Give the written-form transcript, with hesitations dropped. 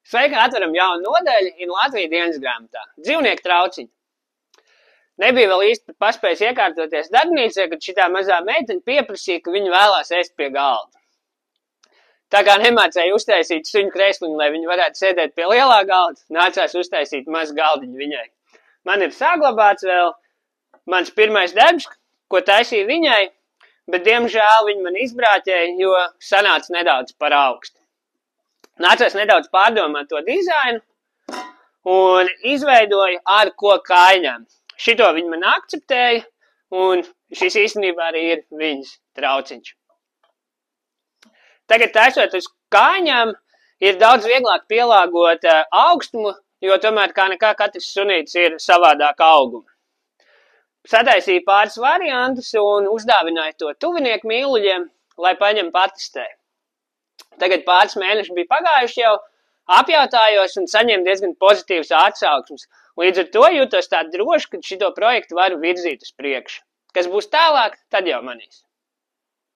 Sveiki, atveram jaunu nodaļu in Latvijas dienas grāmatā. Dzīvnieku trauciņi. Nebija vēl īsti paspējis iekārtoties darbnīcē, kad šitā mazā meitene pieprasīja, ka viņa vēlās ēst pie galda. Tā kā nemācēja uztaisīt suņu kresliņu, lai viņi varētu sēdēt pie lielā galda, nācās uztaisīt mazu galdiņu viņai. Man ir saglabāts vēl mans pirmais darbs, ko taisīja viņai, bet diemžēl viņa man izbrāķēja, jo sanāca nedaudz par augstu. Nācās nedaudz pārdomāt to dizainu un izveidoju ar koku kājām. Šito viņa man akceptēja, un šis īstenībā arī ir viņas trauciņš. Tagad taisot uz kājām ir daudz vieglāk pielāgot augstumu, jo tomēr kā nekā katrs sunītis ir savādāk auguma. Sataisīju pāris variantus un uzdāvināju to tuvinieku mīluļiem, lai paņem patestē. Tagad pāris mēneši bija pagājuši jau, apjautājos un saņēmu diezgan pozitīvas atsauksmes. Līdz ar to jūtos tā droši, ka šito projektu varu virzīt uz priekšu. Kas būs tālāk, tad jau manīs.